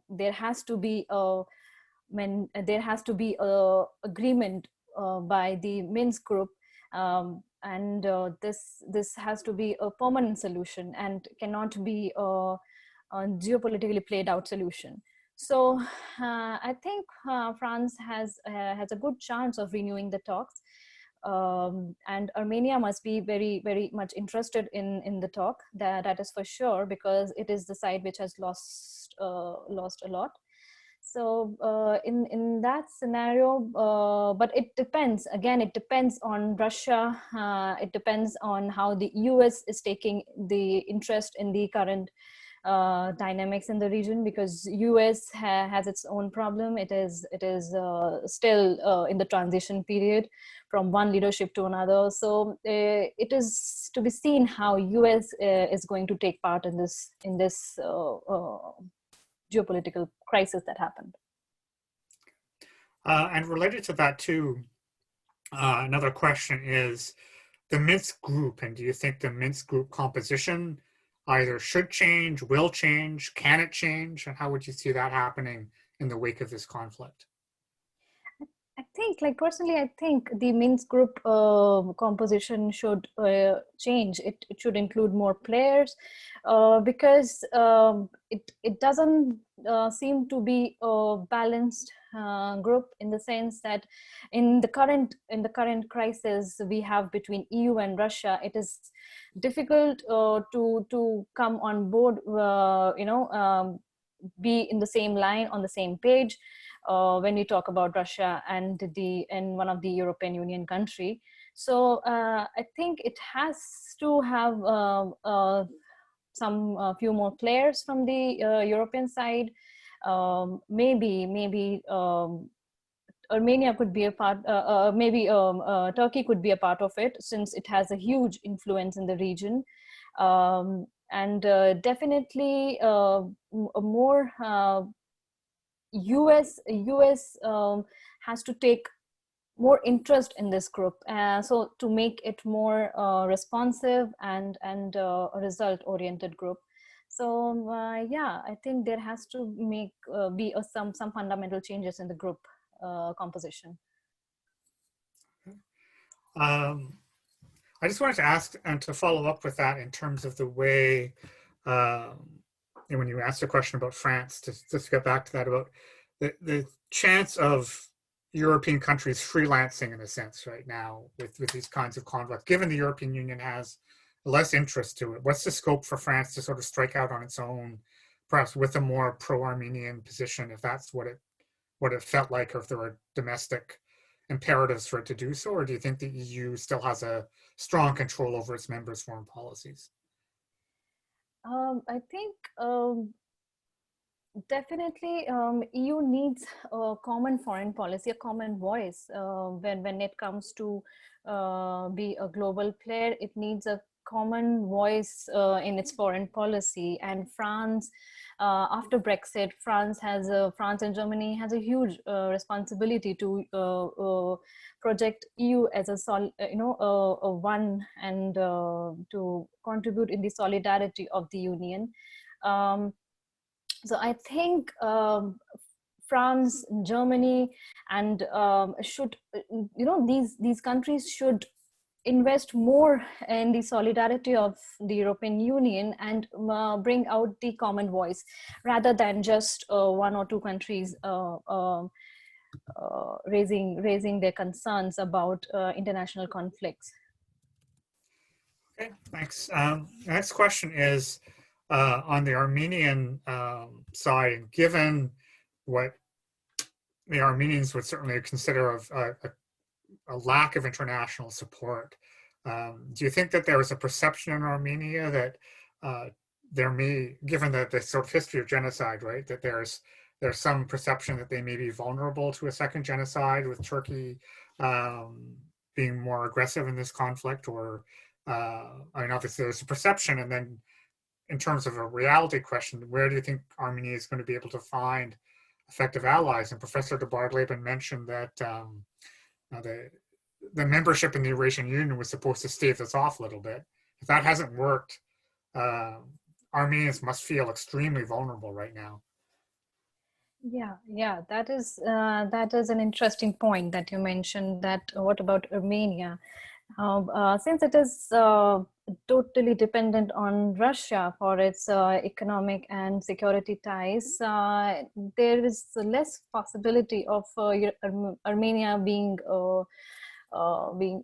there has to be a agreement by the Minsk group, and this has to be a permanent solution and cannot be a geopolitically played out solution. So I think France has a good chance of renewing the talks. And Armenia must be very, very much interested in the talk. That is for sure, because it is the side which has lost a lot. So in that scenario, but it depends. Again, it depends on Russia. It depends on how the US is taking the interest in the current dynamics in the region, because US has its own problem. It is still in the transition period from one leadership to another. So it is to be seen how US is going to take part in this geopolitical crisis that happened. And related to that too, another question is the Minsk group, and do you think the Minsk group composition either should change, will change, can it change, and how would you see that happening in the wake of this conflict? I think, like personally, I think the Minsk group composition should change. It should include more players, because it doesn't seem to be a balanced group, in the sense that in the current crisis we have between EU and Russia, it is difficult to come on board, be in the same line, on the same page, when we talk about Russia and one of the European Union country. So I think it has to have some few more players from the European side. Maybe Armenia could be a part, maybe Turkey could be a part of it, since it has a huge influence in the region. And definitely more US has to take more interest in this group, so to make it more responsive and a result oriented group. So yeah, I think there has to be some fundamental changes in the group composition. I just wanted to ask and to follow up with that in terms of the way, and when you asked a question about France, just to get back to that, about the chance of European countries freelancing in a sense right now with these kinds of conflicts, given the European Union has less interest to it. What's the scope for France to sort of strike out on its own, perhaps with a more pro-Armenian position, if that's what it felt like, or if there were domestic imperatives for it to do so, or do you think the EU still has a strong control over its members' foreign policies? I think definitely EU needs a common foreign policy, a common voice. When it comes to be a global player, it needs a common voice in its foreign policy. And France, after Brexit, France and Germany has a huge responsibility to project EU as a one, and to contribute in the solidarity of the Union. So I think France, Germany, and these countries should invest more in the solidarity of the European Union and bring out the common voice, rather than just one or two countries raising their concerns about international conflicts. Okay, thanks. Next question is on the Armenian side, given what the Armenians would certainly consider a lack of international support, do you think that there is a perception in Armenia that there may, given the sort of history of genocide, right, that there's some perception that they may be vulnerable to a second genocide, with Turkey being more aggressive in this conflict? Or I mean, obviously there's a perception, and then in terms of a reality question, where do you think Armenia is going to be able to find effective allies? And Professor de Bartleben mentioned that the membership in the Eurasian Union was supposed to stave this off a little bit. If that hasn't worked, Armenians must feel extremely vulnerable right now. Yeah, that is an interesting point that you mentioned. That what about Armenia? Since it is totally dependent on Russia for its economic and security ties, there is less possibility of Armenia being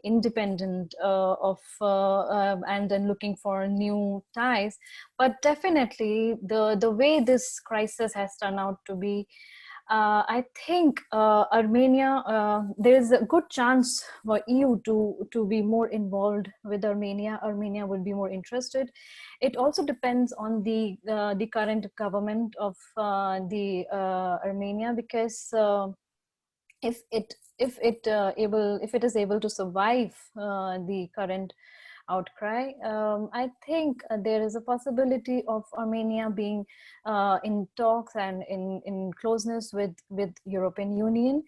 independent and then looking for new ties. But definitely the way this crisis has turned out to be, I think Armenia, there is a good chance for EU to be more involved with Armenia. Armenia would be more interested. It also depends on the current government of the Armenia, because if it is able to survive the current outcry, I think there is a possibility of Armenia being in talks and in closeness with European Union,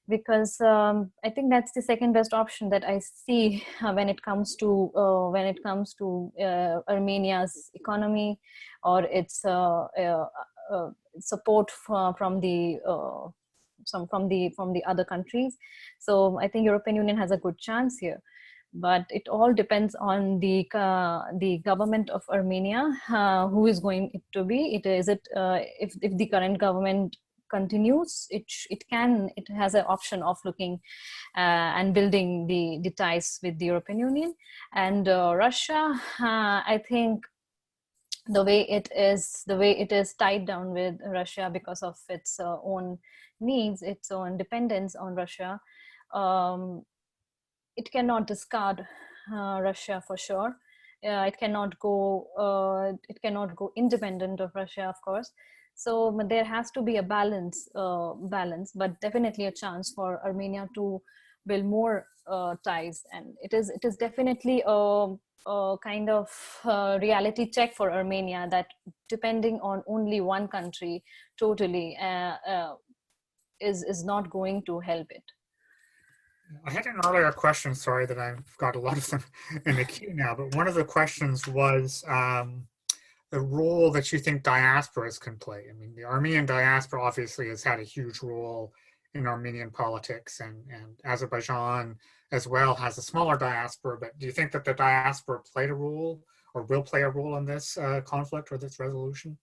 because I think that's the second best option that I see when it comes to Armenia's economy, or its support from the other countries. So I think European Union has a good chance here, but it all depends on the government of Armenia, who is going to be. If the current government continues, it has an option of looking and building the ties with the European Union. And Russia, I think the way it is tied down with Russia because of its own needs, its own dependence on Russia, it cannot discard Russia for sure. It cannot go independent of Russia, of course. So there has to be a balance, but definitely a chance for Armenia to build more ties. And it is definitely a kind of reality check for Armenia, that depending on only one country totally is not going to help it. I had an earlier question, sorry, that I've got a lot of them in the queue now, but one of the questions was the role that you think diasporas can play. I mean, the Armenian diaspora obviously has had a huge role in Armenian politics, and Azerbaijan as well has a smaller diaspora. But do you think that the diaspora played a role or will play a role in this conflict or this resolution?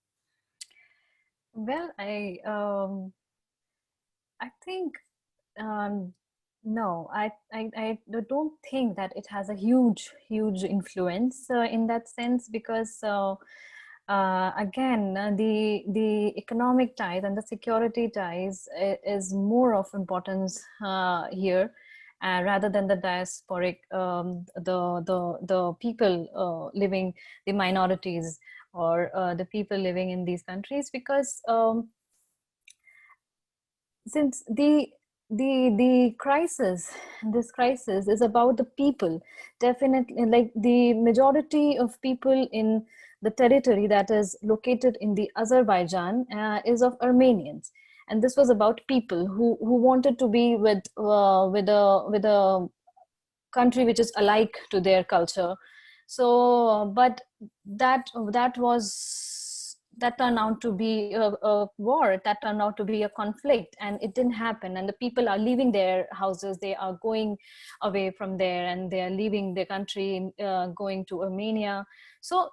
Well, I think no, I don't think that it has a huge influence in that sense, because again, the economic ties and the security ties is more of importance here, rather than the diasporic, the people living, the minorities, or the people living in these countries, because since the crisis, this crisis is about the people. Definitely, like the majority of people in the territory that is located in the Azerbaijan is of Armenians, and this was about people who wanted to be with a country which is alike to their culture. So but that turned out to be a war, that turned out to be a conflict, and it didn't happen, and the people are leaving their houses, they are going away from there, and they are leaving their country, going to Armenia. So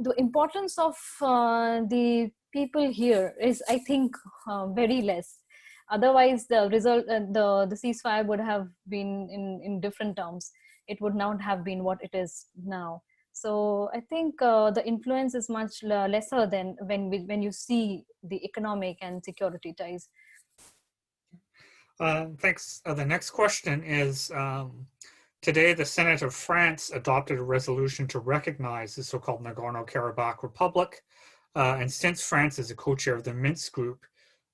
the importance of the people here is, I think, very less. Otherwise the result, the ceasefire would have been in different terms. It would not have been what it is now. So I think the influence is much lesser than when you see the economic and security ties. Thanks. The next question is, today the Senate of France adopted a resolution to recognize the so-called Nagorno Karabakh Republic. And since France is a co-chair of the Minsk group,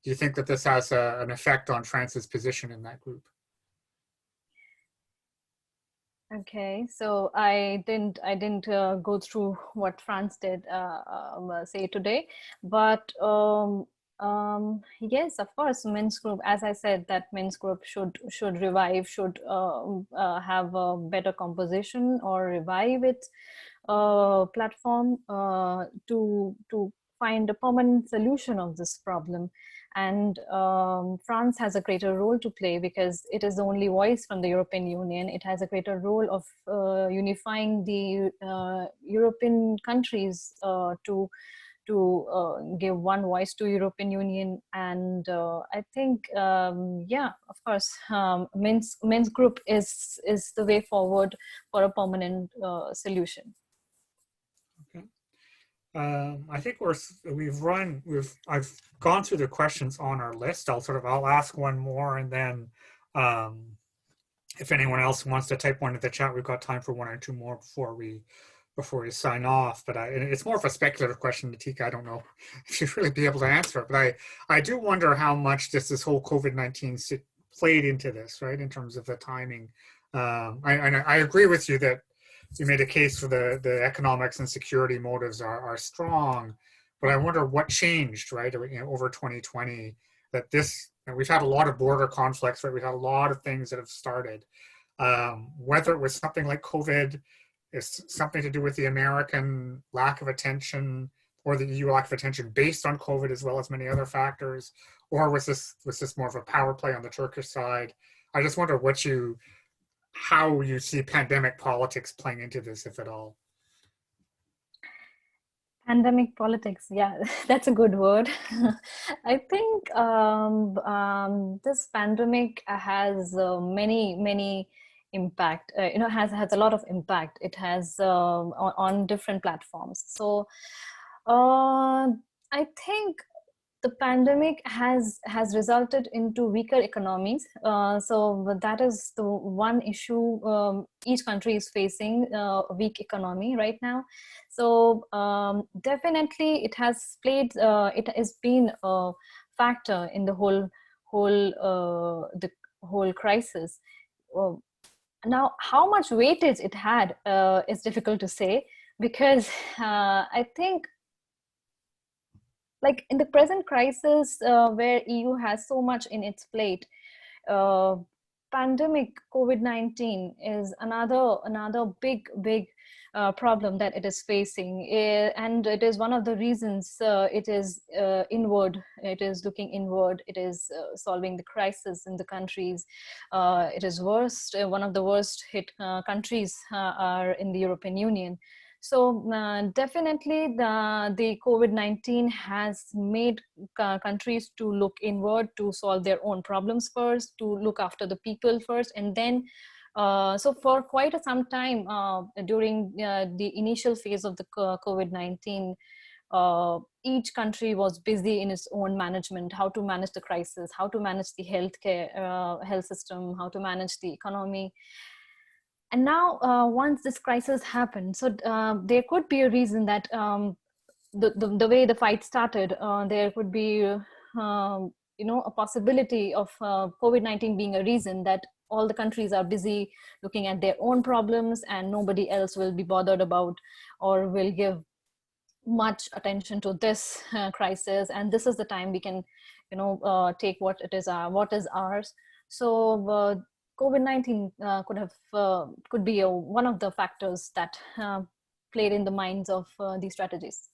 do you think that this has an effect on France's position in that group? Okay, so I didn't go through what France did say today, but yes, of course, Minsk group. As I said, that Minsk group should revive, should have a better composition, or revive its platform to find a permanent solution of this problem. And France has a greater role to play, because it is the only voice from the European Union. It has a greater role of unifying the European countries to give one voice to European Union. And I think, yeah, of course, Minsk group is the way forward for a permanent solution. I think I've gone through the questions on our list. I'll ask one more, and then if anyone else wants to type one in the chat, we've got time for one or two more before we sign off. But it's more of a speculative question, Nitika. I don't know if you'd really be able to answer it, but I do wonder how much this whole COVID-19 played into this, right, in terms of the timing. I agree with you that you made a case for the economics and security motives are strong, but I wonder what changed, right, over 2020, that we've had a lot of border conflicts, right? We've had a lot of things that have started. Whether it was something like COVID, is something to do with the American lack of attention or the EU lack of attention based on COVID, as well as many other factors, or was this more of a power play on the Turkish side? I just wonder how you see pandemic politics playing into this, if at all. Pandemic politics, yeah, that's a good word. I think this pandemic has many impact. Has a lot of impact. It has on different platforms. So I think the pandemic has resulted into weaker economies. So that is the one issue each country is facing, a weak economy right now. So definitely it has played, it has been a factor in the whole crisis. Now, how much weightage it had is difficult to say, because I think, like in the present crisis where EU has so much in its plate, pandemic COVID-19 is another big problem that it is facing, and it is one of the reasons it is inward. It is looking inward. It is solving the crisis in the countries. It is worst. One of the worst hit countries are in the European Union. So definitely the COVID-19 has made countries to look inward, to solve their own problems first, to look after the people first, and then so for quite some time during the initial phase of the COVID-19, each country was busy in its own management, how to manage the crisis, how to manage the health system, how to manage the economy. And now once this crisis happened, so there could be a reason that the way the fight started, there could be a possibility of COVID-19 being a reason that all the countries are busy looking at their own problems and nobody else will be bothered about or will give much attention to this crisis, and this is the time we can take what is ours. So COVID-19 could be one of the factors that played in the minds of these strategies.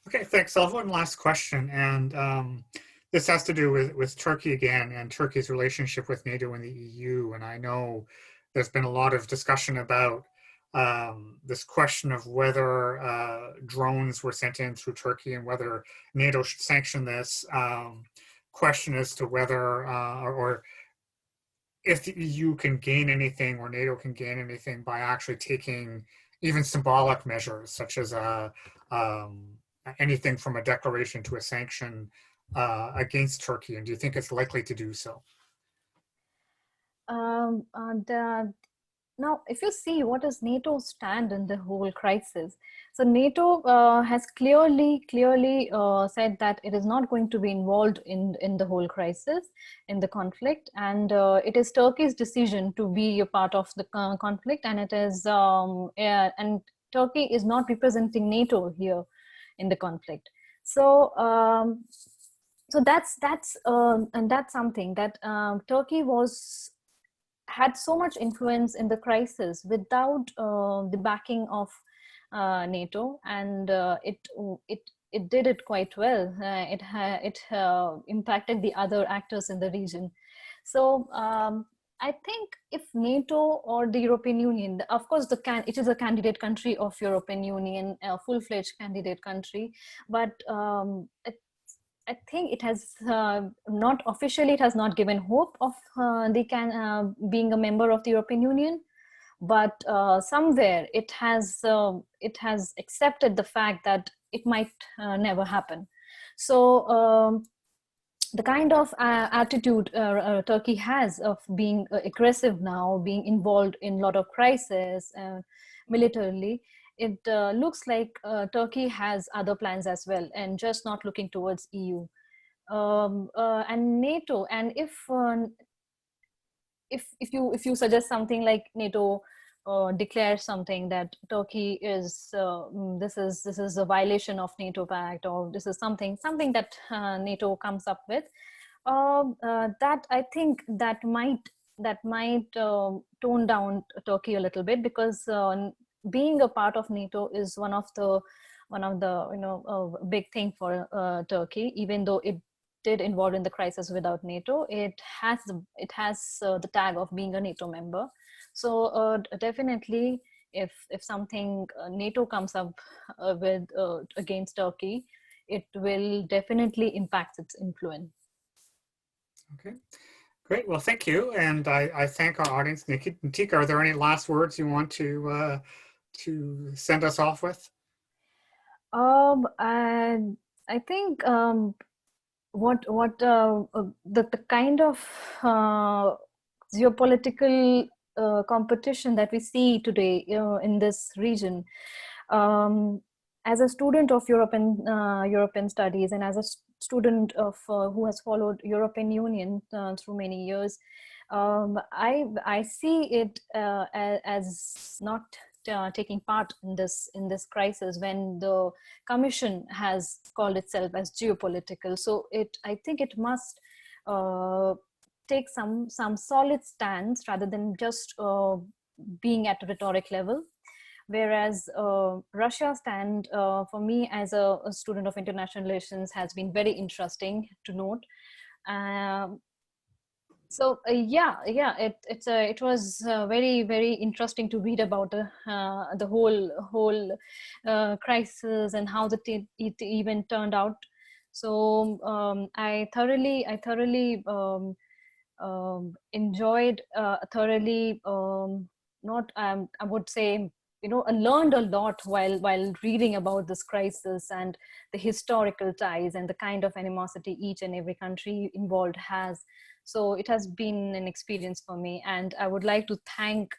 Okay, thanks. I'll have one last question, and this has to do with Turkey again and Turkey's relationship with NATO and the EU. And I know there's been a lot of discussion about this question of whether drones were sent in through Turkey and whether NATO should sanction this. Question as to whether or if the EU can gain anything or NATO can gain anything by actually taking even symbolic measures, such as anything from a declaration to a sanction against Turkey, and do you think it's likely to do so? Now, if you see what is NATO's stand in the whole crisis, so NATO has clearly said that it is not going to be involved in the whole crisis, in the conflict, and it is Turkey's decision to be a part of the conflict, and it is and Turkey is not representing NATO here in the conflict. So so that's something that Turkey had so much influence in the crisis without the backing of NATO, and it did it quite well. It impacted the other actors in the region. So I think if NATO or the European Union, of course, it is a candidate country of European Union, a full-fledged candidate country, but I think it has not officially, it has not given hope of being a member of the European Union, but somewhere it has accepted the fact that it might never happen. So the kind of attitude Turkey has of being aggressive now, being involved in a lot of crises militarily, it looks like Turkey has other plans as well, and just not looking towards EU and NATO. And if you suggest something like NATO declares something that Turkey is this is a violation of NATO pact, or this is something that NATO comes up with, that I think that might tone down Turkey a little bit, because being a part of NATO is one of the big thing for Turkey. Even though it did involved in the crisis without NATO, it has the tag of being a NATO member. So definitely, if something NATO comes up with against Turkey, it will definitely impact its influence. Okay. Great. Well, thank you, and I thank our audience. Nitika, are there any last words you want to send us off with? I think what the kind of geopolitical competition that we see today in this region. As a student of European studies, and as a student of who has followed European Union through many years, I see it as not taking part in this crisis when the Commission has called itself as geopolitical. So I think it must take some solid stance rather than just being at a rhetoric level. whereas Russia's stand for me as a student of international relations has been very interesting to note. So it was very interesting to read about the whole crisis and how it even turned out. So I thoroughly enjoyed, thoroughly not I would say, I learned a lot while reading about this crisis and the historical ties and the kind of animosity each and every country involved has. So it has been an experience for me, and I would like to thank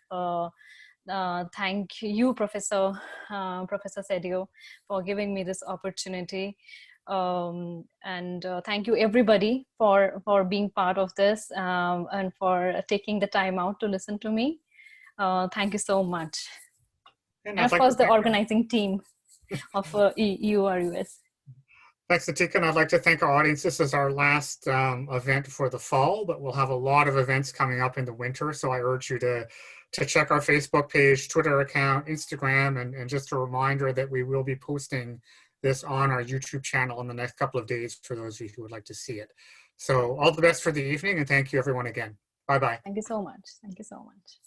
you, Professor Sedio, for giving me this opportunity. And thank you everybody for being part of this, and for taking the time out to listen to me. Thank you so much. And of course, the organizing team of EURUS. Thanks, Nitika, and I'd like to thank our audience. This is our last event for the fall, but we'll have a lot of events coming up in the winter. So I urge you to check our Facebook page, Twitter account, Instagram, and just a reminder that we will be posting this on our YouTube channel in the next couple of days for those of you who would like to see it. So all the best for the evening, and thank you everyone again. Bye-bye. Thank you so much. Thank you so much.